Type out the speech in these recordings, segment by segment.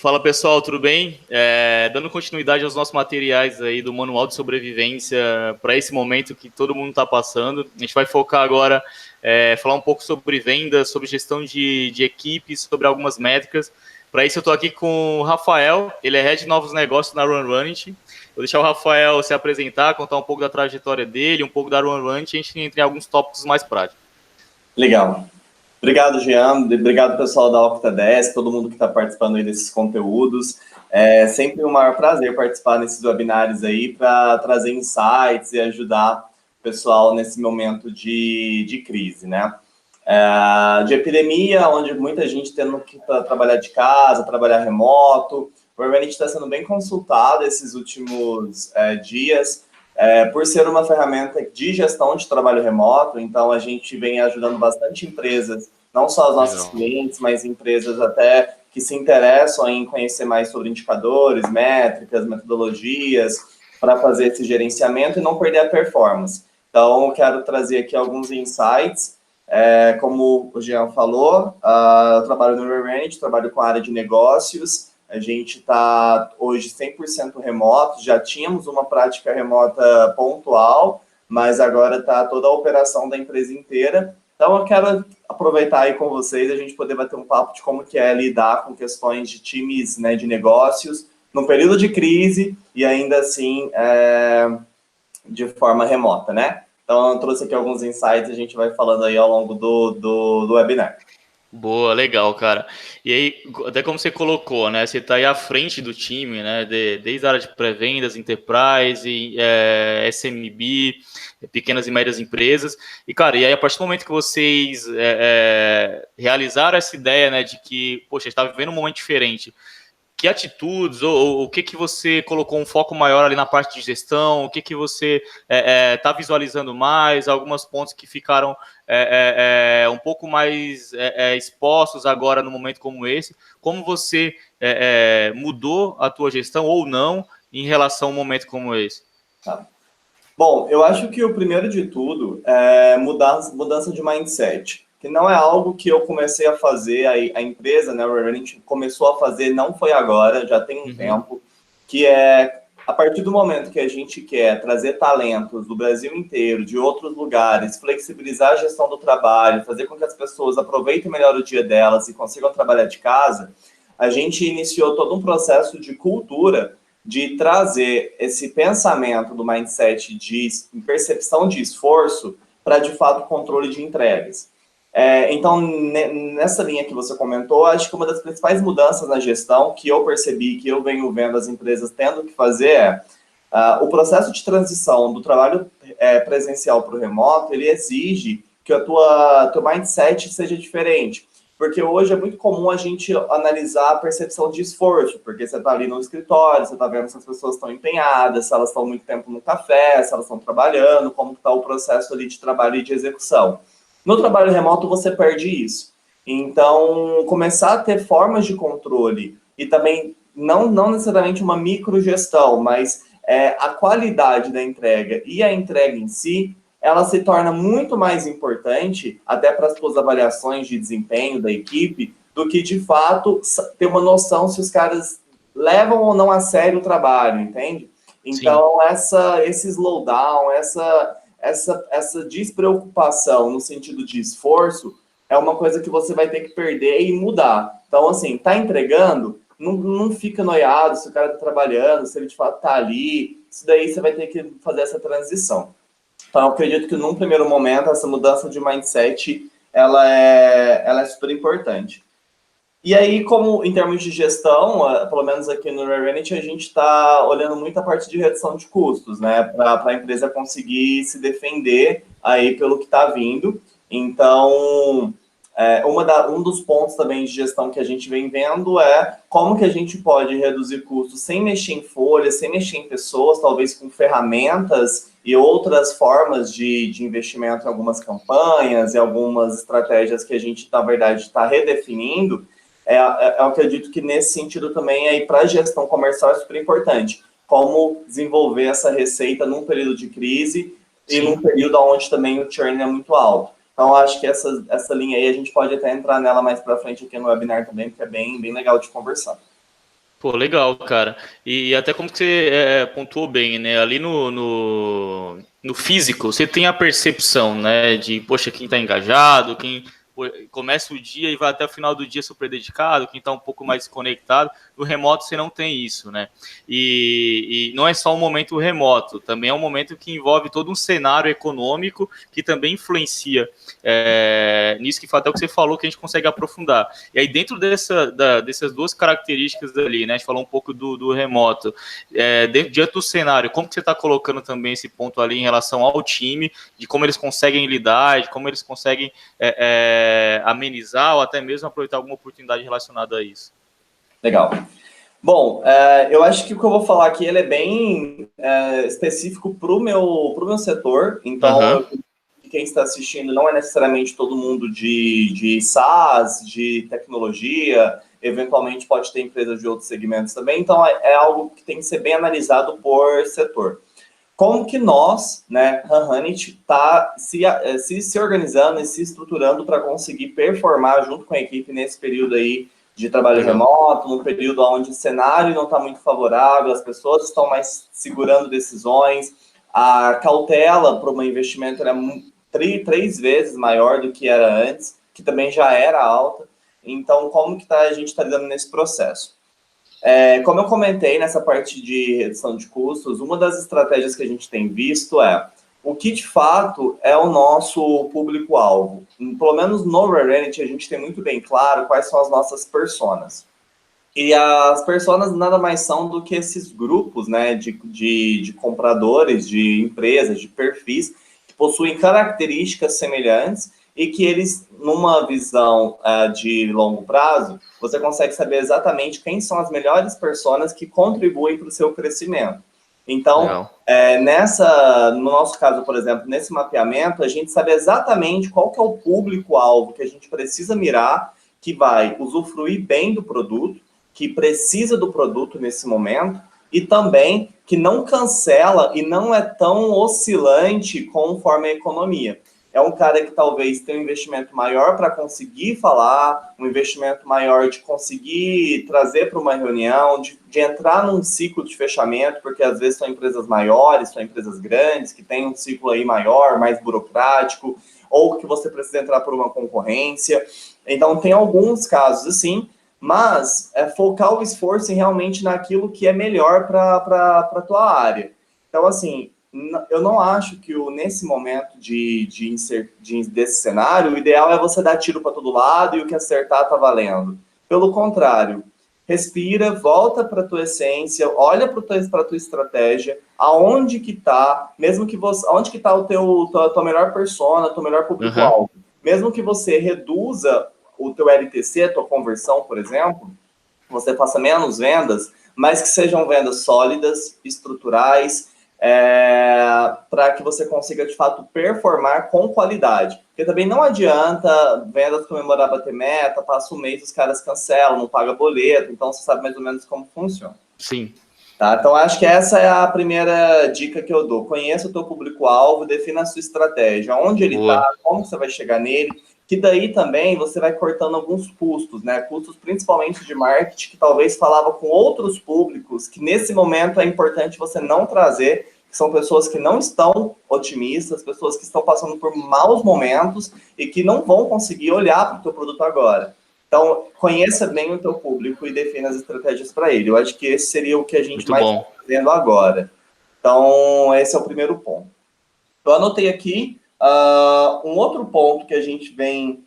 Fala pessoal, tudo bem? Dando continuidade aos nossos materiais aí do Manual de Sobrevivência para esse momento que todo mundo está passando, a gente vai focar agora, falar um pouco sobre vendas, sobre gestão de equipes, sobre algumas métricas. Para isso eu estou aqui com o Rafael, ele é Head de Novos Negócios na RunRunit. Vou deixar o Rafael se apresentar, contar um pouco da trajetória dele, um pouco da RunRunit, e a gente entra em alguns tópicos mais práticos. Legal. Obrigado, Jean. Obrigado, pessoal da Octadesk, todo mundo que está participando aí desses conteúdos. É sempre um maior prazer participar nesses webinários aí para trazer insights e ajudar o pessoal nesse momento de crise, né? De epidemia, onde muita gente tendo que trabalhar de casa, trabalhar remoto. O Urbanity está sendo bem consultado esses últimos dias, por ser uma ferramenta de gestão de trabalho remoto. Então a gente vem ajudando bastante empresas, não só os nossos clientes, mas empresas até que se interessam em conhecer mais sobre indicadores, métricas, metodologias, para fazer esse gerenciamento e não perder a performance. Então eu quero trazer aqui alguns insights. Como o Jean falou, eu trabalho no Urbanity, trabalho com a área de negócios. A gente está hoje 100% remoto, já tínhamos uma prática remota pontual, mas agora está toda a operação da empresa inteira. Então eu quero aproveitar aí com vocês, a gente poder bater um papo de como que é lidar com questões de times, né, de negócios, num período de crise e ainda assim de forma remota, né? Então eu trouxe aqui alguns insights, a gente vai falando aí ao longo do webinar. Boa, legal, cara. E aí, até como você colocou, né? Você está aí à frente do time, né? Desde a área de pré-vendas, enterprise, SMB, pequenas e médias empresas. E, cara, e aí a partir do momento que vocês realizaram essa ideia, né? De que, poxa, a gente está vivendo um momento diferente. Que atitudes, ou o que você colocou um foco maior ali na parte de gestão, o que você está visualizando mais, alguns pontos que ficaram um pouco mais expostos agora no momento como esse, como você mudou a tua gestão ou não em relação a um momento como esse? Tá. Bom, eu acho que o primeiro de tudo é mudança de mindset, que não é algo que eu comecei a fazer, a empresa, né, a gente começou a fazer, não foi agora, já tem um tempo, que é, a partir do momento que a gente quer trazer talentos do Brasil inteiro, de outros lugares, flexibilizar a gestão do trabalho, fazer com que as pessoas aproveitem melhor o dia delas e consigam trabalhar de casa, a gente iniciou todo um processo de cultura de trazer esse pensamento do mindset de percepção de esforço para, de fato, controle de entregas. Então, nessa linha que você comentou, acho que uma das principais mudanças na gestão que eu percebi, que eu venho vendo as empresas tendo que fazer o processo de transição do trabalho presencial para o remoto, ele exige que teu mindset seja diferente. Porque hoje é muito comum a gente analisar a percepção de esforço, porque você está ali no escritório, você está vendo se as pessoas estão empenhadas, se elas estão muito tempo no café, se elas estão trabalhando, como está o processo ali de trabalho e de execução. No trabalho remoto, você perde isso. Então, começar a ter formas de controle e também, não necessariamente uma microgestão, mas a qualidade da entrega e a entrega em si, ela se torna muito mais importante, até para as suas avaliações de desempenho da equipe, do que, de fato, ter uma noção se os caras levam ou não a sério o trabalho, entende? Então, esse slowdown, essa despreocupação no sentido de esforço, é uma coisa que você vai ter que perder e mudar. Então, assim, tá entregando, não fica noiado se o cara tá trabalhando, se ele, de fato, tá ali. Isso daí você vai ter que fazer essa transição. Então, eu acredito que num primeiro momento, essa mudança de mindset, ela é super importante. E aí, como em termos de gestão, pelo menos aqui no Rerenit, a gente está olhando muito a parte de redução de custos, né? Para a empresa conseguir se defender aí pelo que está vindo. Então, um dos pontos também de gestão que a gente vem vendo é como que a gente pode reduzir custos sem mexer em folhas, sem mexer em pessoas, talvez com ferramentas e outras formas de investimento em algumas campanhas e algumas estratégias que a gente, na verdade, está redefinindo. Eu acredito que nesse sentido também, para a gestão comercial, é super importante. Como desenvolver essa receita num período de crise e num período onde também o churn é muito alto. Então, acho que essa linha aí, a gente pode até entrar nela mais para frente aqui no webinar também, porque é bem legal de conversar. Pô, legal, cara. E até como que você pontuou bem, né? Ali no físico, você tem a percepção, né? De, poxa, quem tá engajado, quem começa o dia e vai até o final do dia super dedicado, quem tá um pouco mais desconectado. No remoto você não tem isso, né? E não é só um momento remoto, também é um momento que envolve todo um cenário econômico que também influencia nisso que foi até o que você falou que a gente consegue aprofundar. E aí, dentro dessas duas características ali, né? A gente falou um pouco do remoto. Diante do cenário, como que você está colocando também esse ponto ali em relação ao time, de como eles conseguem lidar, de como eles conseguem amenizar ou até mesmo aproveitar alguma oportunidade relacionada a isso? Legal. Bom, eu acho que o que eu vou falar aqui ele é bem específico para o meu setor, então quem está assistindo não é necessariamente todo mundo de SaaS, de tecnologia, eventualmente pode ter empresas de outros segmentos também, então é algo que tem que ser bem analisado por setor. Como que nós, né, Hanhanit, está se organizando e se estruturando para conseguir performar junto com a equipe nesse período aí de trabalho Legal. remoto, num período onde o cenário não está muito favorável, as pessoas estão mais segurando decisões, a cautela para um investimento era 3 vezes maior do que era antes, que também já era alta. Então, como que a gente está lidando nesse processo? Como eu comentei nessa parte de redução de custos, uma das estratégias que a gente tem visto é o que de fato é o nosso público-alvo. Pelo menos no Rarity, a gente tem muito bem claro quais são as nossas personas. E as personas nada mais são do que esses grupos, né, de compradores, de empresas, de perfis, que possuem características semelhantes e que eles, numa visão de longo prazo, você consegue saber exatamente quem são as melhores personas que contribuem para o seu crescimento. Então, no nosso caso, por exemplo, nesse mapeamento, a gente sabe exatamente qual que é o público-alvo que a gente precisa mirar, que vai usufruir bem do produto, que precisa do produto nesse momento e também que não cancela e não é tão oscilante conforme a economia. É um cara que talvez tenha um investimento maior para conseguir falar, um investimento maior de conseguir trazer para uma reunião, de entrar num ciclo de fechamento, porque às vezes são empresas maiores, são empresas grandes, que têm um ciclo aí maior, mais burocrático, ou que você precisa entrar por uma concorrência. Então, tem alguns casos assim, mas focar o esforço realmente naquilo que é melhor para a tua área. Então, assim, eu não acho que nesse momento desse cenário, o ideal é você dar tiro para todo lado e o que acertar está valendo. Pelo contrário, respira, volta para a tua essência, olha para a tua estratégia, aonde que está, mesmo que você, aonde que está tua melhor persona, teu melhor público-alvo. Mesmo que você reduza o teu LTC, a tua conversão, por exemplo, você faça menos vendas, mas que sejam vendas sólidas, estruturais, para que você consiga, de fato, performar com qualidade. Porque também não adianta vendas comemorar bater meta, passa um mês, os caras cancelam, não paga boleto, então você sabe mais ou menos como funciona. Sim. Tá? Então, acho que essa é a primeira dica que eu dou. Conheça o teu público-alvo, defina a sua estratégia, onde ele está, como você vai chegar nele, que daí também você vai cortando alguns custos, né? Custos principalmente de marketing, que talvez falava com outros públicos, que nesse momento é importante você não trazer, que são pessoas que não estão otimistas, pessoas que estão passando por maus momentos e que não vão conseguir olhar para o teu produto agora. Então, conheça bem o teu público e defina as estratégias para ele. Eu acho que esse seria o que a gente Muito mais bom. está fazendo agora. Então, esse é o primeiro ponto. Eu anotei aqui um outro ponto que a gente vem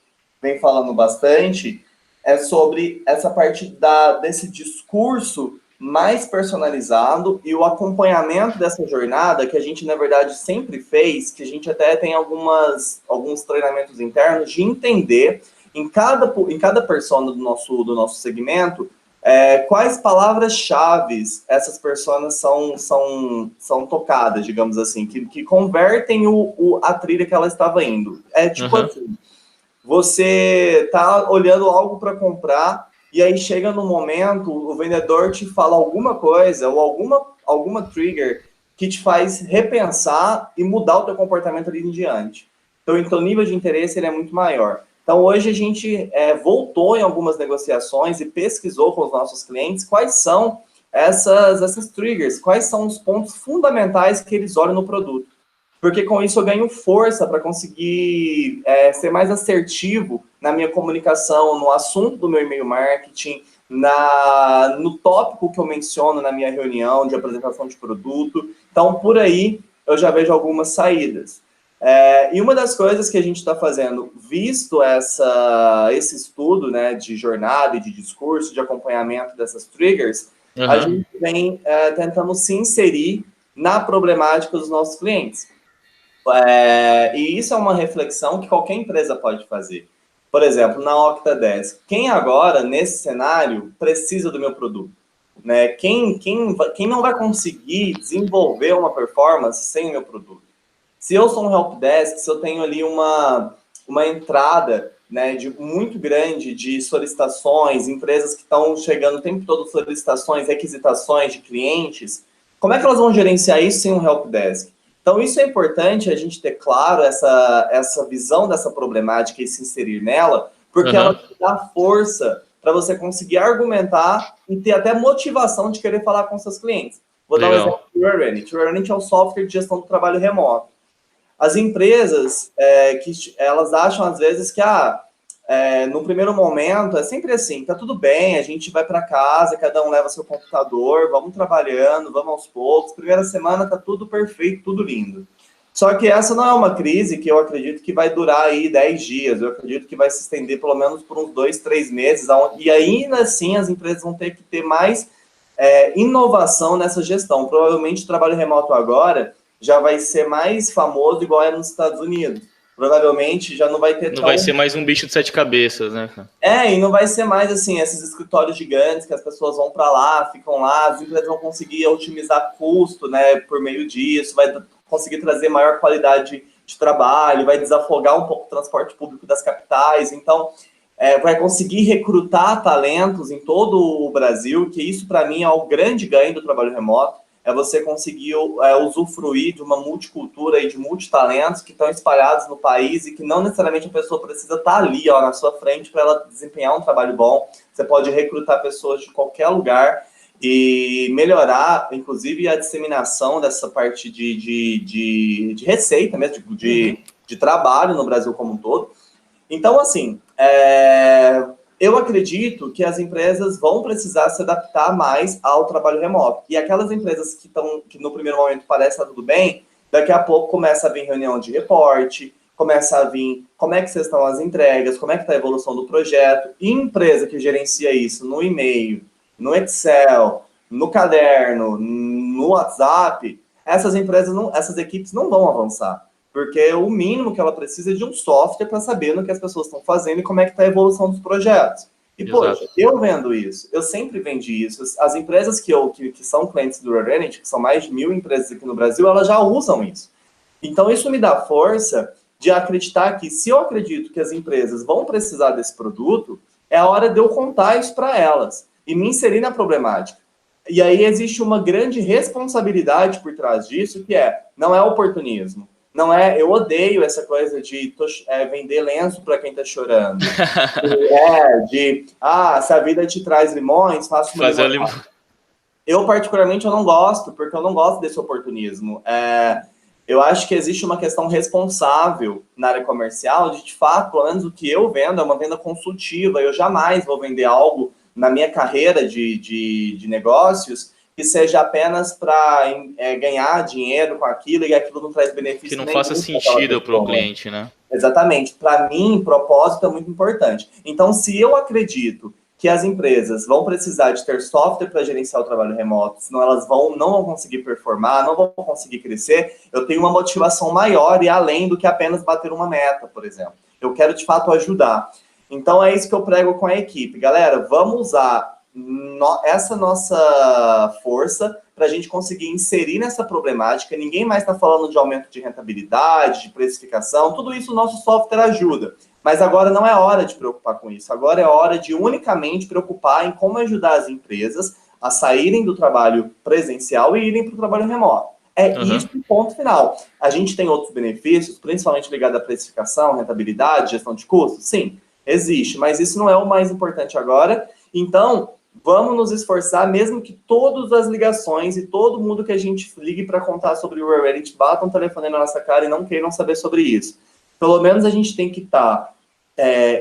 falando bastante é sobre essa parte desse discurso mais personalizado e o acompanhamento dessa jornada que a gente, na verdade, sempre fez, que a gente até tem alguns treinamentos internos de entender em cada persona do nosso segmento quais palavras-chave essas personas são tocadas, digamos assim, que convertem a trilha que ela estava indo. É tipo assim, você tá olhando algo para comprar e aí chega no momento, o vendedor te fala alguma coisa ou alguma trigger que te faz repensar e mudar o teu comportamento ali em diante. Então, o nível de interesse ele é muito maior. Então, hoje a gente voltou em algumas negociações e pesquisou com os nossos clientes quais são essas triggers, quais são os pontos fundamentais que eles olham no produto. Porque com isso eu ganho força para conseguir ser mais assertivo na minha comunicação, no assunto do meu e-mail marketing, no tópico que eu menciono na minha reunião de apresentação de produto. Então, por aí, eu já vejo algumas saídas. E uma das coisas que a gente está fazendo, visto esse estudo, né, de jornada e de discurso, de acompanhamento dessas triggers, a gente vem tentando se inserir na problemática dos nossos clientes. E isso é uma reflexão que qualquer empresa pode fazer. Por exemplo, na Octadesk, quem agora, nesse cenário, precisa do meu produto? Né? Quem não vai conseguir desenvolver uma performance sem o meu produto? Se eu sou um helpdesk, se eu tenho ali uma entrada, né, muito grande de solicitações, empresas que estão chegando o tempo todo solicitações, requisitações de clientes, como é que elas vão gerenciar isso sem um helpdesk? Então, isso é importante a gente ter claro essa visão dessa problemática e se inserir nela, porque ela te dá força para você conseguir argumentar e ter até motivação de querer falar com seus clientes. Vou dar um exemplo do Rurenit. O Rurenit é um software de gestão do trabalho remoto. As empresas, elas acham às vezes que no primeiro momento é sempre assim, tá tudo bem, a gente vai para casa, cada um leva seu computador, vamos trabalhando, vamos aos poucos, primeira semana tá tudo perfeito, tudo lindo. Só que essa não é uma crise que eu acredito que vai durar aí 10 dias, eu acredito que vai se estender pelo menos por uns 2, 3 meses, e ainda assim as empresas vão ter que ter mais inovação nessa gestão. Provavelmente o trabalho remoto agora já vai ser mais famoso igual é nos Estados Unidos. Provavelmente já não vai ter vai ser mais um bicho de 7 cabeças, né? E não vai ser mais assim, esses escritórios gigantes que as pessoas vão para lá, ficam lá, as empresas vão conseguir otimizar custo, né, por meio disso, vai conseguir trazer maior qualidade de trabalho, vai desafogar um pouco o transporte público das capitais, então vai conseguir recrutar talentos em todo o Brasil, que isso para mim é o grande ganho do trabalho remoto, é você conseguir usufruir de uma multicultura e de multitalentos que estão espalhados no país e que não necessariamente a pessoa precisa estar ali, ó, na sua frente para ela desempenhar um trabalho bom. Você pode recrutar pessoas de qualquer lugar e melhorar, inclusive, a disseminação dessa parte de receita mesmo, de trabalho no Brasil como um todo. Então, assim, eu acredito que as empresas vão precisar se adaptar mais ao trabalho remoto. E aquelas empresas que no primeiro momento parece estar tudo bem, daqui a pouco começa a vir reunião de reporte, começa a vir como é que estão as entregas, como é que está a evolução do projeto. E empresa que gerencia isso no e-mail, no Excel, no caderno, no WhatsApp, essas equipes não vão avançar. Porque o mínimo que ela precisa é de um software para saber no que as pessoas estão fazendo e como é que está a evolução dos projetos. E, poxa, eu vendo isso, eu sempre vendi isso. As empresas que são clientes do Rurenit, que são mais de 1.000 empresas aqui no Brasil, elas já usam isso. Então, isso me dá força de acreditar que, se eu acredito que as empresas vão precisar desse produto, é a hora de eu contar isso para elas e me inserir na problemática. E aí existe uma grande responsabilidade por trás disso, que não é oportunismo. Não eu odeio essa coisa de vender lenço para quem está chorando. Se a vida te traz limões, faça uma limonada. Eu, particularmente, eu não gosto, porque eu não gosto desse oportunismo. Eu acho que existe uma questão responsável na área comercial, de fato, pelo menos o que eu vendo é uma venda consultiva. Eu jamais vou vender algo na minha carreira de negócios que seja apenas para ganhar dinheiro com aquilo e aquilo não traz benefício. Que não faça sentido para o cliente, né? Exatamente. Para mim, propósito é muito importante. Então, se eu acredito que as empresas vão precisar de ter software para gerenciar o trabalho remoto, senão elas não vão conseguir performar, não vão conseguir crescer, eu tenho uma motivação maior e além do que apenas bater uma meta, por exemplo. Eu quero, de fato, ajudar. Então, é isso que eu prego com a equipe. Galera, vamos usar essa nossa força para a gente conseguir inserir nessa problemática. Ninguém mais está falando de aumento de rentabilidade, de precificação, tudo isso o nosso software ajuda. Mas agora não é hora de preocupar com isso, agora é hora de unicamente preocupar em como ajudar as empresas a saírem do trabalho presencial e irem para o trabalho remoto. É Aham. isso, ponto final. A gente tem outros benefícios, principalmente ligado à precificação, rentabilidade, gestão de custos? Sim, existe, mas isso não é o mais importante agora. Então, vamos nos esforçar, mesmo que todas as ligações e todo mundo que a gente ligue para contar sobre o Reddit batam o telefone na nossa cara e não queiram saber sobre isso. Pelo menos a gente tem que estar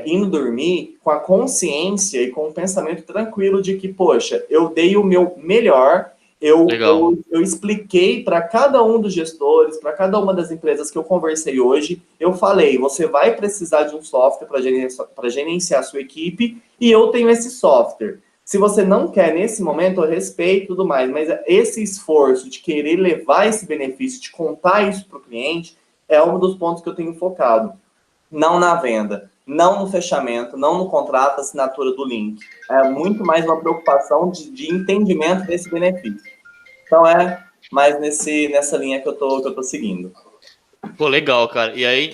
indo dormir com a consciência e com o pensamento tranquilo de que, poxa, eu dei o meu melhor, Legal. eu expliquei para cada um dos gestores, para cada uma das empresas que eu conversei hoje, eu falei, você vai precisar de um software para gerenciar a sua equipe e eu tenho esse software. Se você não quer nesse momento, eu respeito e tudo mais, mas esse esforço de querer levar esse benefício, de contar isso para o cliente, é um dos pontos que eu tenho focado. Não na venda, não no fechamento, não no contrato, assinatura do link. É muito mais uma preocupação de entendimento desse benefício. Então, é mais nessa linha que eu tô seguindo. Pô, legal, cara. E aí,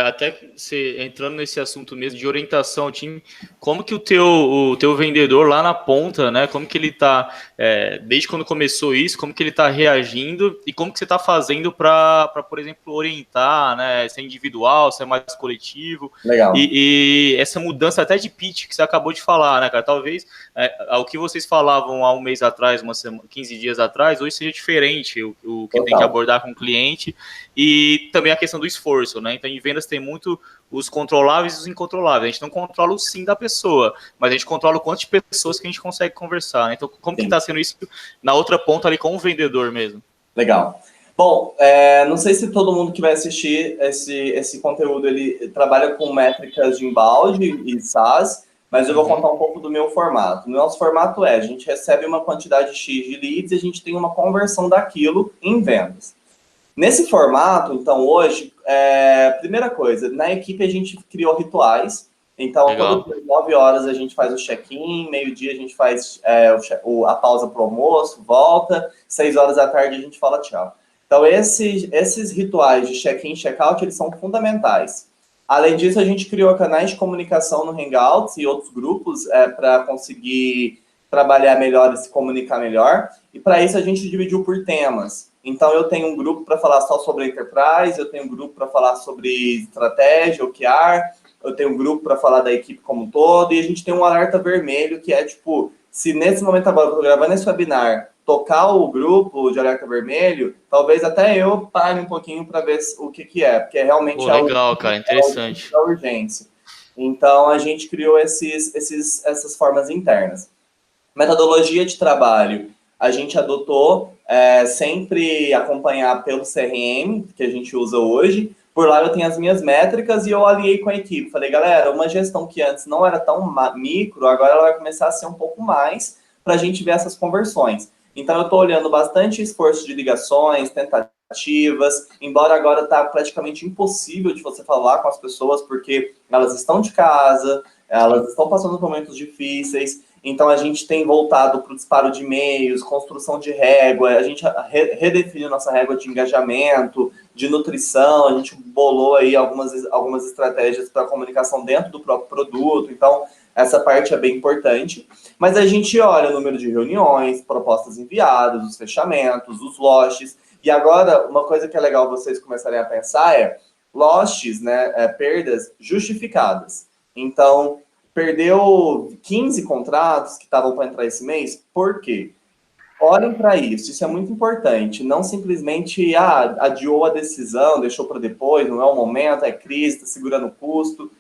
até você entrando nesse assunto mesmo de orientação ao time, como que o teu vendedor lá na ponta, né? Como que ele tá, desde quando começou isso, como que ele tá reagindo e como que você tá fazendo para, por exemplo, orientar, né? Se é individual, se é mais coletivo. Legal. E essa mudança até de pitch que você acabou de falar, né, cara? Talvez o que vocês falavam há um mês atrás, 15 dias atrás, hoje seja diferente o que tem que Total. abordar com o cliente. E também a questão do esforço, né? Então, em vendas tem muito os controláveis e os incontroláveis. A gente não controla o sim da pessoa, mas a gente controla o quanto de pessoas que a gente consegue conversar, né? Então, como que Sim. está sendo isso na outra ponta ali com o vendedor mesmo? Legal. Bom, não sei se todo mundo que vai assistir esse conteúdo, ele trabalha com métricas de embalde e SaaS, mas eu vou contar um pouco do meu formato. O nosso formato a gente recebe uma quantidade X de leads e a gente tem uma conversão daquilo em vendas. Nesse formato, então, hoje, primeira coisa, na equipe a gente criou rituais. Então, todo Legal. dia, 9 horas, a gente faz o check-in, meio-dia a gente faz a pausa para o almoço, volta, 6 horas da tarde a gente fala tchau. Então, esses rituais de check-in e check-out, eles são fundamentais. Além disso, a gente criou canais de comunicação no Hangouts e outros grupos para conseguir trabalhar melhor e se comunicar melhor. E para isso, a gente dividiu por temas. Então, eu tenho um grupo para falar só sobre Enterprise, eu tenho um grupo para falar sobre estratégia, OKR, eu tenho um grupo para falar da equipe como um todo, e a gente tem um alerta vermelho, que é tipo, se nesse momento agora eu estou gravando esse webinar, tocar o grupo de alerta vermelho, talvez até eu pare um pouquinho para ver o que é, porque realmente Pô, legal, cara, interessante. a urgência. Então, a gente criou essas formas internas. Metodologia de trabalho, a gente adotou sempre acompanhar pelo CRM, que a gente usa hoje. Por lá eu tenho as minhas métricas e eu alinhei com a equipe. Falei, galera, uma gestão que antes não era tão micro, agora ela vai começar a ser um pouco mais para a gente ver essas conversões. Então eu estou olhando bastante esforço de ligações, tentativas, embora agora está praticamente impossível de você falar com as pessoas, porque elas estão de casa, elas estão passando por momentos difíceis. Então, a gente tem voltado para o disparo de e-mails, construção de régua, a gente redefiniu nossa régua de engajamento, de nutrição, a gente bolou aí algumas estratégias para comunicação dentro do próprio produto, então essa parte é bem importante. Mas a gente olha o número de reuniões, propostas enviadas, os fechamentos, os losses, e agora, uma coisa que é legal vocês começarem a pensar é losses, né, perdas justificadas. Então, perdeu 15 contratos que estavam para entrar esse mês, por quê? Olhem para isso é muito importante. Não simplesmente adiou a decisão, deixou para depois, não é o momento, é crise, está segurando o custo.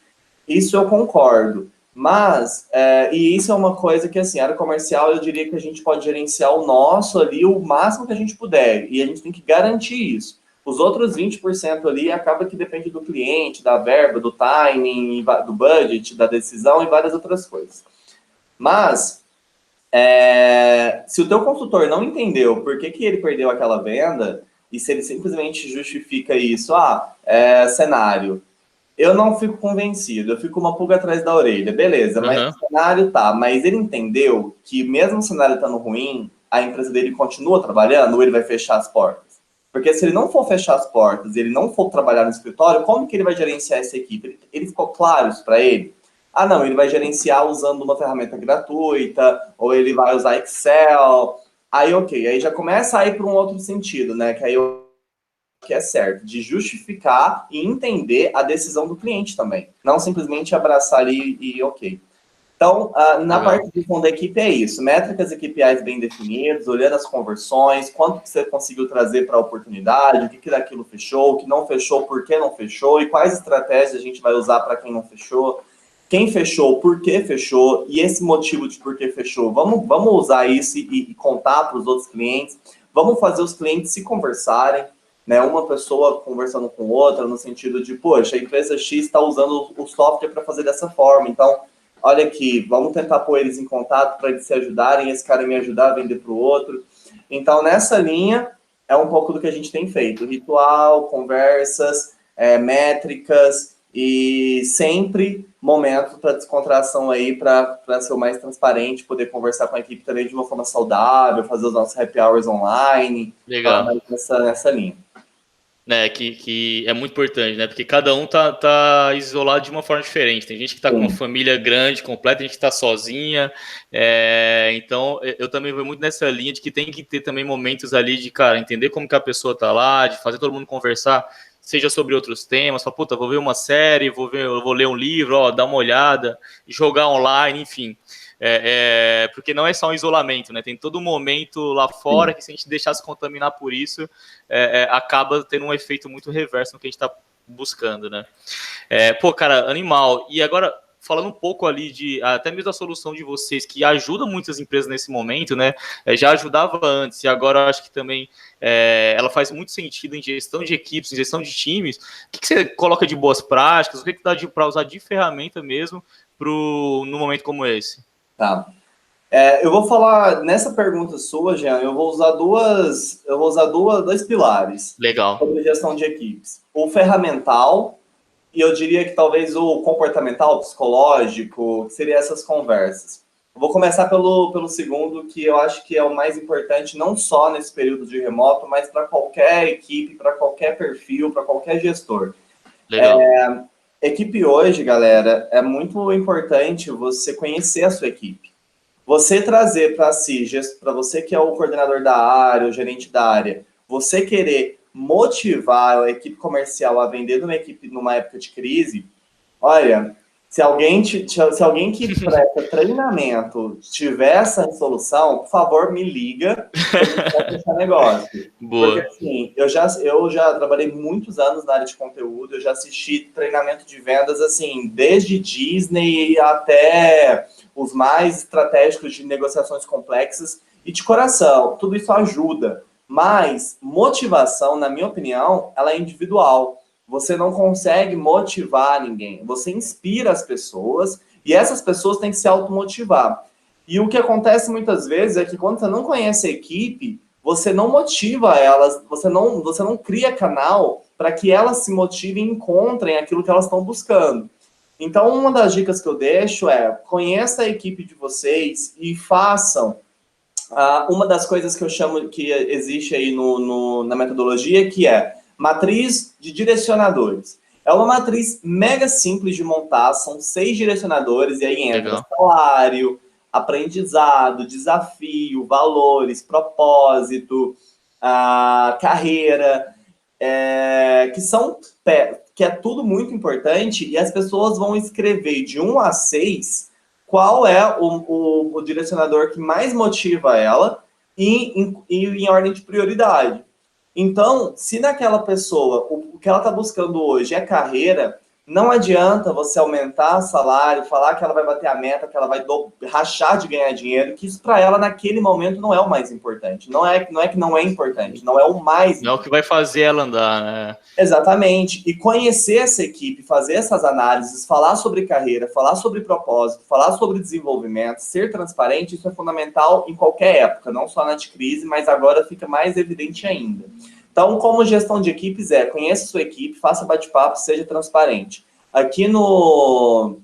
Isso eu concordo. Mas, e isso é uma coisa que, assim, a área comercial, eu diria que a gente pode gerenciar o nosso ali o máximo que a gente puder. E a gente tem que garantir isso. Os outros 20% ali acaba que depende do cliente, da verba, do timing, do budget, da decisão e várias outras coisas. Mas, se o teu consultor não entendeu por que ele perdeu aquela venda, e se ele simplesmente justifica isso, cenário, eu não fico convencido, eu fico uma pulga atrás da orelha, beleza, mas o cenário tá, mas ele entendeu que mesmo o cenário estando ruim, a empresa dele continua trabalhando ou ele vai fechar as portas? Porque se ele não for fechar as portas, ele não for trabalhar no escritório, como que ele vai gerenciar essa equipe? Ele ficou claro isso para ele? Ah, não, ele vai gerenciar usando uma ferramenta gratuita, ou ele vai usar Excel. Aí, ok, aí já começa a ir para um outro sentido, né? Que aí que é certo, de justificar e entender a decisão do cliente também. Não simplesmente abraçar ali e ok. Então, na Legal. parte de fundo da equipe é isso, métricas e KPIs bem definidos, olhando as conversões, quanto que você conseguiu trazer para a oportunidade, o que daquilo fechou, o que não fechou, por que não fechou, e quais estratégias a gente vai usar para quem não fechou, quem fechou, por que fechou, e esse motivo de por que fechou. Vamos usar isso e contar para os outros clientes, vamos fazer os clientes se conversarem, né, uma pessoa conversando com outra, no sentido de, poxa, a empresa X está usando o software para fazer dessa forma, então olha aqui, vamos tentar pôr eles em contato para eles se ajudarem, esse cara me ajudar a vender para o outro. Então, nessa linha, é um pouco do que a gente tem feito. Ritual, conversas, métricas e sempre momento para descontração aí, para ser o mais transparente, poder conversar com a equipe também de uma forma saudável, fazer os nossos happy hours online, Legal. nessa linha. Né, que é muito importante, né? Porque cada um tá isolado de uma forma diferente. Tem gente que tá com uma família grande, completa, tem gente que tá sozinha. Então, eu também vou muito nessa linha de que tem que ter também momentos ali de, cara, entender como que a pessoa tá lá, de fazer todo mundo conversar, seja sobre outros temas, falar, puta, vou ver uma série, vou ler um livro, ó, dar uma olhada, jogar online, enfim. Porque não é só um isolamento, né? Tem todo um momento lá fora que se a gente deixar se contaminar por isso, acaba tendo um efeito muito reverso no que a gente está buscando, né? Pô, cara, animal. E agora, falando um pouco ali de até mesmo da solução de vocês, que ajuda muitas empresas nesse momento, né? Já ajudava antes, e agora eu acho que também ela faz muito sentido em gestão de equipes, em gestão de times. O que você coloca de boas práticas? O que dá para usar de ferramenta mesmo no momento como esse? Tá. Eu vou falar, nessa pergunta sua, Jean, eu vou usar dois pilares Legal. sobre gestão de equipes. O ferramental, e eu diria que talvez o comportamental, psicológico, que seria essas conversas. Eu vou começar pelo segundo, que eu acho que é o mais importante, não só nesse período de remoto, mas para qualquer equipe, para qualquer perfil, para qualquer gestor. Legal. Equipe hoje, galera, é muito importante você conhecer a sua equipe. Você trazer para si, para você que é o coordenador da área, o gerente da área, você querer motivar a equipe comercial a vender numa época de crise, olha, se alguém que presta treinamento tiver essa solução, por favor, me liga para a gente vai fechar negócio. Porque, Boa. assim, eu já trabalhei muitos anos na área de conteúdo, eu já assisti treinamento de vendas, assim, desde Disney até os mais estratégicos de negociações complexas, e de coração, tudo isso ajuda. Mas motivação, na minha opinião, ela é individual. Você não consegue motivar ninguém. Você inspira as pessoas e essas pessoas têm que se automotivar. E o que acontece muitas vezes é que quando você não conhece a equipe, você não motiva elas, você não cria canal para que elas se motivem e encontrem aquilo que elas estão buscando. Então, uma das dicas que eu deixo é conheça a equipe de vocês e façam uma das coisas que eu chamo que existe aí na metodologia, que é matriz de direcionadores. É uma matriz mega simples de montar, são 6 direcionadores, e aí entra Legal. salário, aprendizado, desafio, valores, propósito, carreira, que é tudo muito importante, e as pessoas vão escrever de 1 a 6 qual é o direcionador que mais motiva ela e em ordem de prioridade. Então, se naquela pessoa o que ela está buscando hoje é carreira, não adianta você aumentar salário, falar que ela vai bater a meta, que ela vai rachar de ganhar dinheiro, que isso para ela naquele momento não é o mais importante. Não é que não é importante, não é o mais importante. Não é o que vai fazer ela andar, né? Exatamente. E conhecer essa equipe, fazer essas análises, falar sobre carreira, falar sobre propósito, falar sobre desenvolvimento, ser transparente, isso é fundamental em qualquer época, não só na de crise, mas agora fica mais evidente ainda. Então, como gestão de equipes conheça sua equipe, faça bate-papo, seja transparente. Aqui no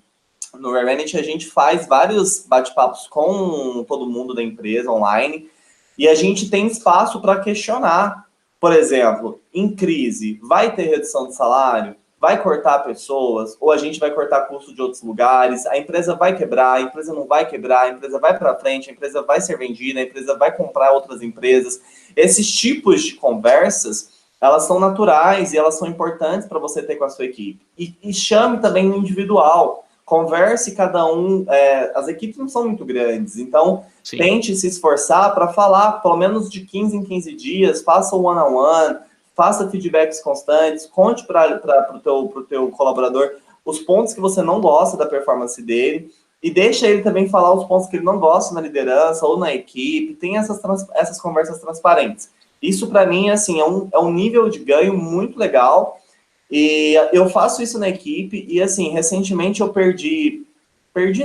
Revenant a gente faz vários bate-papos com todo mundo da empresa online e a gente tem espaço para questionar. Por exemplo, em crise, vai ter redução de salário? vai cortar pessoas, ou a gente vai cortar custo de outros lugares, a empresa vai quebrar, a empresa não vai quebrar, a empresa vai para frente, a empresa vai ser vendida, a empresa vai comprar outras empresas. Esses tipos de conversas, elas são naturais e elas são importantes para você ter com a sua equipe. E chame também no individual. Converse cada um, as equipes não são muito grandes, então Sim. tente se esforçar para falar pelo menos de 15 em 15 dias, faça o one-on-one, faça feedbacks constantes, conte para o teu colaborador os pontos que você não gosta da performance dele e deixa ele também falar os pontos que ele não gosta na liderança ou na equipe, tem essas conversas transparentes. Isso para mim assim, é um nível de ganho muito legal. E eu faço isso na equipe e, assim, recentemente eu perdi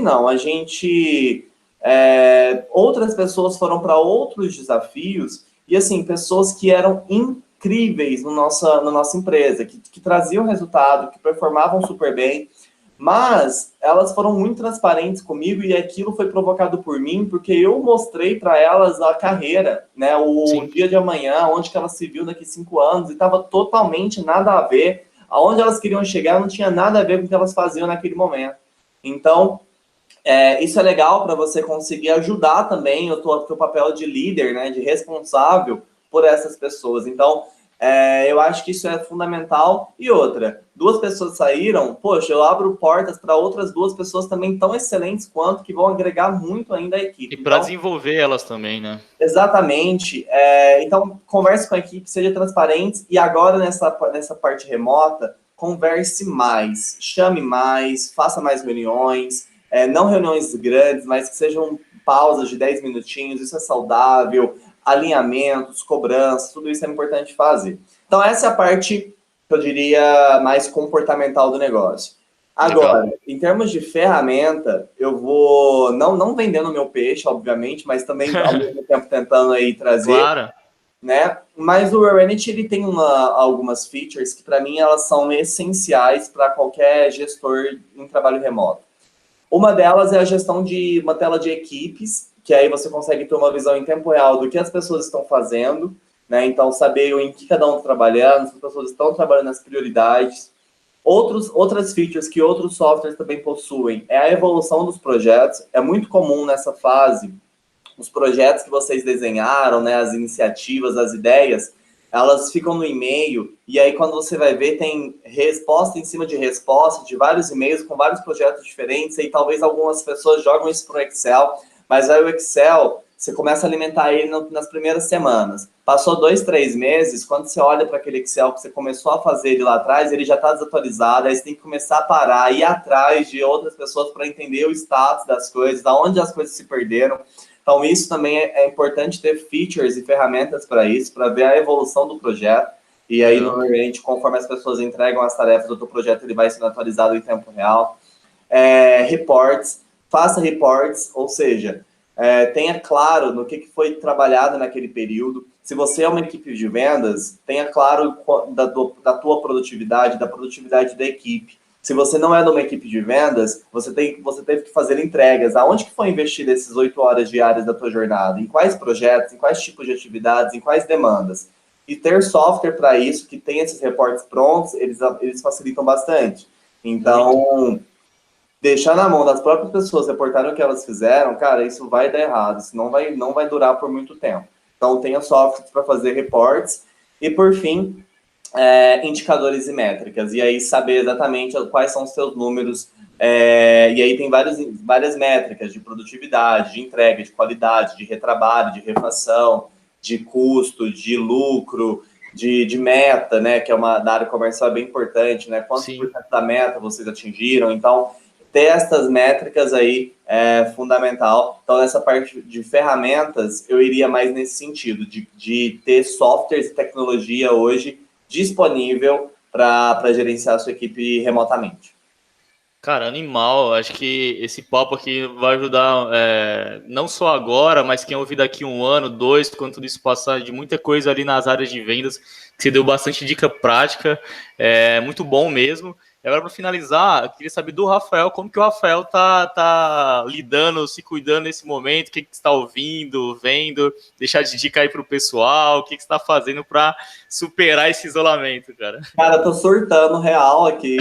não, a gente, outras pessoas foram para outros desafios e, assim, pessoas que eram incríveis na nossa empresa, que traziam resultado, que performavam super bem, mas elas foram muito transparentes comigo e aquilo foi provocado por mim, porque eu mostrei para elas a carreira, né, o dia de amanhã, onde que elas se viu daqui 5 anos e estava totalmente nada a ver. Aonde elas queriam chegar não tinha nada a ver com o que elas faziam naquele momento. Então, isso é legal para você conseguir ajudar também o teu papel de líder, né, de responsável por essas pessoas. Então, eu acho que isso é fundamental. E outra, 2 pessoas saíram, poxa, eu abro portas para outras 2 pessoas também tão excelentes quanto, que vão agregar muito ainda à equipe. E para então, desenvolver elas também, né? Exatamente. Então, converse com a equipe, seja transparente. E agora, nessa parte remota, converse mais, chame mais, faça mais reuniões. Não reuniões grandes, mas que sejam pausas de 10 minutinhos. Isso é saudável. Alinhamentos, cobranças, tudo isso é importante fazer. Então, essa é a parte que eu diria mais comportamental do negócio. Agora, Legal. em termos de ferramenta, eu vou não vendendo o meu peixe, obviamente, mas também ao mesmo tempo tentando aí trazer, Claro. né? Mas o Rerenit, ele tem algumas features que para mim elas são essenciais para qualquer gestor em trabalho remoto. Uma delas é a gestão de uma tela de equipes, que aí você consegue ter uma visão em tempo real do que as pessoas estão fazendo, né? Então, saber em que cada um está trabalhando, se as pessoas estão trabalhando nas prioridades. Outras features que outros softwares também possuem é a evolução dos projetos. É muito comum nessa fase, os projetos que vocês desenharam, né, as iniciativas, as ideias, elas ficam no e-mail, e aí quando você vai ver, tem resposta em cima de resposta, de vários e-mails com vários projetos diferentes, e talvez algumas pessoas jogam isso para o Excel, mas aí o Excel, você começa a alimentar ele nas primeiras semanas. Passou 2, 3 meses, quando você olha para aquele Excel que você começou a fazer ele lá atrás, ele já está desatualizado, aí você tem que começar a parar, ir atrás de outras pessoas para entender o status das coisas, da onde as coisas se perderam. Então, isso também é importante ter features e ferramentas para isso, para ver a evolução do projeto. E aí, normalmente, conforme as pessoas entregam as tarefas do teu projeto, ele vai sendo atualizado em tempo real. Reports, faça reports, ou seja, tenha claro no que foi trabalhado naquele período. Se você é uma equipe de vendas, tenha claro da tua produtividade, da produtividade da equipe. Se você não é de uma equipe de vendas, você teve que fazer entregas. Aonde que foi investido esses 8 horas diárias da tua jornada? Em quais projetos, em quais tipos de atividades, em quais demandas? E ter software para isso, que tem esses reportes prontos, eles facilitam bastante. Então, deixar na mão das próprias pessoas reportarem o que elas fizeram, cara, isso vai dar errado, isso não vai durar por muito tempo. Então, tenha software para fazer reportes. E, por fim, indicadores e métricas, e aí saber exatamente quais são os seus números, e aí tem várias métricas de produtividade, de entrega, de qualidade, de retrabalho, de refação, de custo, de lucro, de meta, né, que é da área comercial bem importante, né, quantos por cento da meta vocês atingiram, então ter essas métricas aí é fundamental. Então, nessa parte de ferramentas, eu iria mais nesse sentido, de ter softwares e tecnologia hoje disponível para gerenciar a sua equipe remotamente. Cara, animal. Acho que esse papo aqui vai ajudar, não só agora, mas quem ouvir daqui 1 ano, 2, quando tudo isso passar, de muita coisa ali nas áreas de vendas, que você deu bastante dica prática, muito bom mesmo. E agora, para finalizar, eu queria saber do Rafael, como que o Rafael tá lidando, se cuidando nesse momento, o que que está ouvindo, vendo, deixar de dica aí para o pessoal, o que que está fazendo para superar esse isolamento, cara? Cara, eu tô surtando real aqui.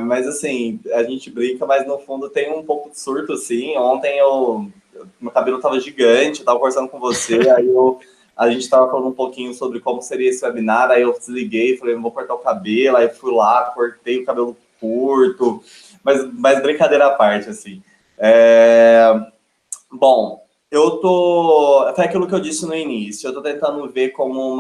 Mas assim, a gente brinca, mas no fundo tem um pouco de surto, assim. Ontem meu cabelo tava gigante, eu tava conversando com você, a gente tava falando um pouquinho sobre como seria esse webinar, aí eu desliguei, falei, não vou cortar o cabelo, aí fui lá, cortei o cabelo curto, mas brincadeira à parte, assim. Bom, foi aquilo que eu disse no início, eu tô tentando ver como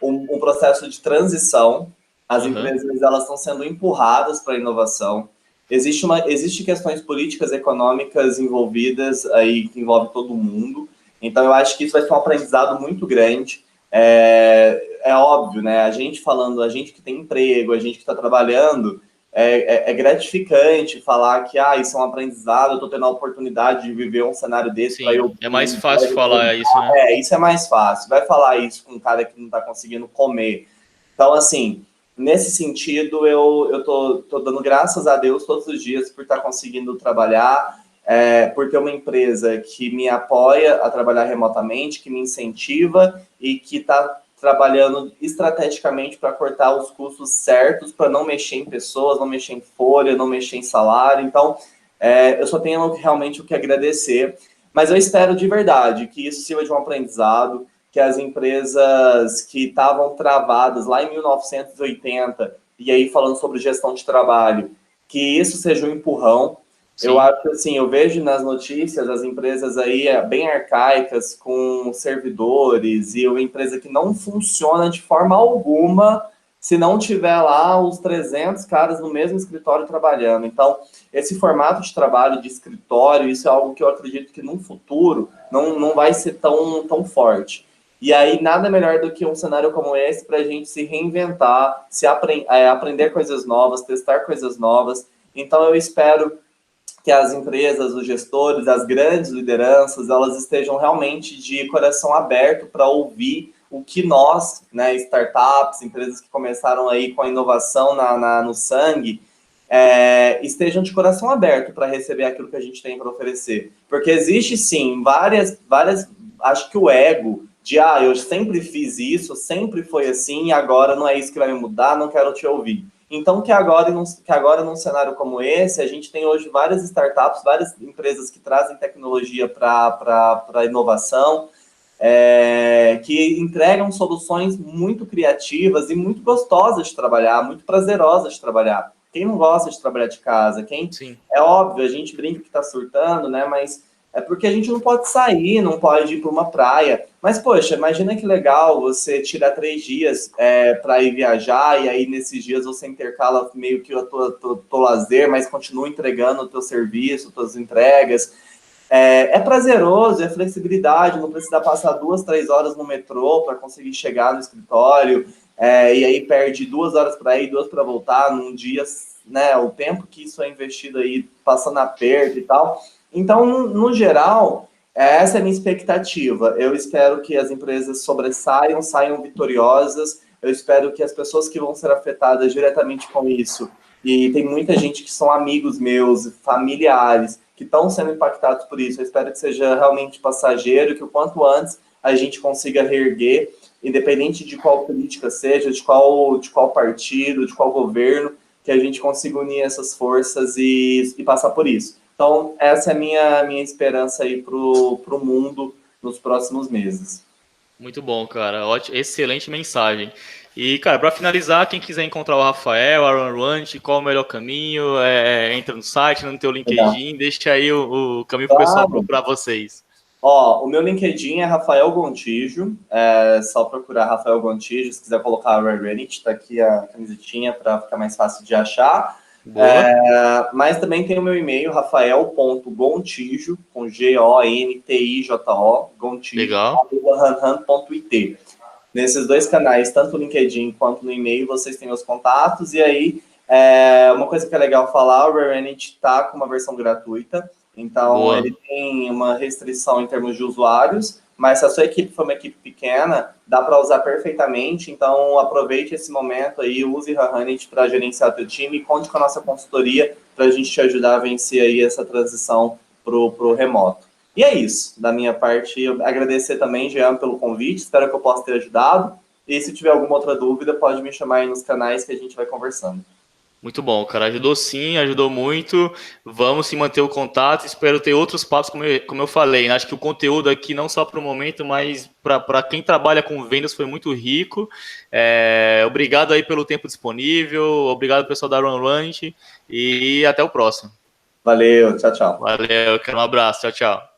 um processo de transição. As empresas elas estão sendo empurradas para a inovação. Existe questões políticas, econômicas envolvidas aí que envolve todo mundo. Então eu acho que isso vai ser um aprendizado muito grande. É óbvio, né? A gente falando, a gente que tem emprego, a gente que está trabalhando, é gratificante falar que isso é um aprendizado, eu estou tendo a oportunidade de viver um cenário desse para Sim, eu. é mais fácil falar isso, né? Isso é mais fácil. Vai falar isso com um cara que não está conseguindo comer. Então, assim, nesse sentido, eu tô dando graças a Deus todos os dias por estar conseguindo trabalhar, por ter uma empresa que me apoia a trabalhar remotamente, que me incentiva e que está trabalhando estrategicamente para cortar os custos certos, para não mexer em pessoas, não mexer em folha, não mexer em salário. Então, eu só tenho realmente o que agradecer. Mas eu espero de verdade que isso sirva de um aprendizado, que as empresas que estavam travadas lá em 1980, e aí falando sobre gestão de trabalho, que isso seja um empurrão. Eu Sim. acho assim, eu vejo nas notícias as empresas aí bem arcaicas, com servidores, e uma empresa que não funciona de forma alguma se não tiver lá os 300 caras no mesmo escritório trabalhando. Então, esse formato de trabalho de escritório, isso é algo que eu acredito que no futuro não vai ser tão forte. E aí, nada melhor do que um cenário como esse para a gente se reinventar, aprender coisas novas, testar coisas novas. Então, eu espero que as empresas, os gestores, as grandes lideranças, elas estejam realmente de coração aberto para ouvir o que nós, né, startups, empresas que começaram aí com a inovação no sangue, estejam de coração aberto para receber aquilo que a gente tem para oferecer. Porque existe, sim, várias, acho que o ego de, eu sempre fiz isso, sempre foi assim, e agora não é isso que vai me mudar, não quero te ouvir. Então, que agora, num cenário como esse, a gente tem hoje várias startups, várias empresas que trazem tecnologia para a inovação, que entregam soluções muito criativas e muito gostosas de trabalhar, muito prazerosas de trabalhar. Quem não gosta de trabalhar de casa? Sim. É óbvio, a gente brinca que está surtando, né? Mas é porque a gente não pode sair, não pode ir para uma praia. Mas, poxa, imagina que legal você tirar 3 dias para ir viajar e aí nesses dias você intercala meio que o teu lazer, mas continua entregando o teu serviço, tuas entregas. É prazeroso, é flexibilidade, não precisa passar 2, 3 horas no metrô para conseguir chegar no escritório, e aí perde 2 horas para ir, 2 para voltar, num dia, né? O tempo que isso é investido aí, passando aperto e tal. Então, no geral, essa é a minha expectativa. Eu espero que as empresas saiam vitoriosas, eu espero que as pessoas que vão ser afetadas diretamente com isso, e tem muita gente que são amigos meus, familiares, que estão sendo impactados por isso. Eu espero que seja realmente passageiro, que o quanto antes a gente consiga reerguer, independente de qual política seja, de qual partido, de qual governo, que a gente consiga unir essas forças e passar por isso. Então, essa é a minha esperança aí para o mundo nos próximos meses. Muito bom, cara. Ótimo, excelente mensagem. E, cara, para finalizar, quem quiser encontrar o Rafael, a RunRun, qual o melhor caminho? Entra no site, no teu Legal. LinkedIn, deixa aí o caminho para o pessoal Claro. procurar vocês. Ó, o meu LinkedIn é Rafael Gontijo, é só procurar Rafael Gontijo, se quiser colocar a Reddit, tá aqui a camisetinha para ficar mais fácil de achar. Boa. Mas também tem o meu e-mail, rafael.gontijo, com Gontijo, gontijo, Legal. @ranran.it. Nesses dois canais, tanto no LinkedIn quanto no e-mail, vocês têm os contatos. E aí, uma coisa que é legal falar, o Rerenit está com uma versão gratuita. Então, Boa. ele tem uma restrição em termos de usuários, mas se a sua equipe for uma equipe pequena, dá para usar perfeitamente, então aproveite esse momento aí, use Hanit para gerenciar o teu time e conte com a nossa consultoria para a gente te ajudar a vencer aí essa transição pro remoto. E é isso, da minha parte, eu agradecer também, Jean, pelo convite, espero que eu possa ter ajudado, e se tiver alguma outra dúvida, pode me chamar aí nos canais que a gente vai conversando. Muito bom, cara. Ajudou sim, ajudou muito. Vamos se manter o contato. Espero ter outros papos, como eu falei, né? Acho que o conteúdo aqui, não só para o momento, mas para quem trabalha com vendas, foi muito rico. Obrigado aí pelo tempo disponível. Obrigado, pessoal da Run Lunch. E até o próximo. Valeu, tchau, tchau. Valeu, cara. Um abraço. Tchau, tchau.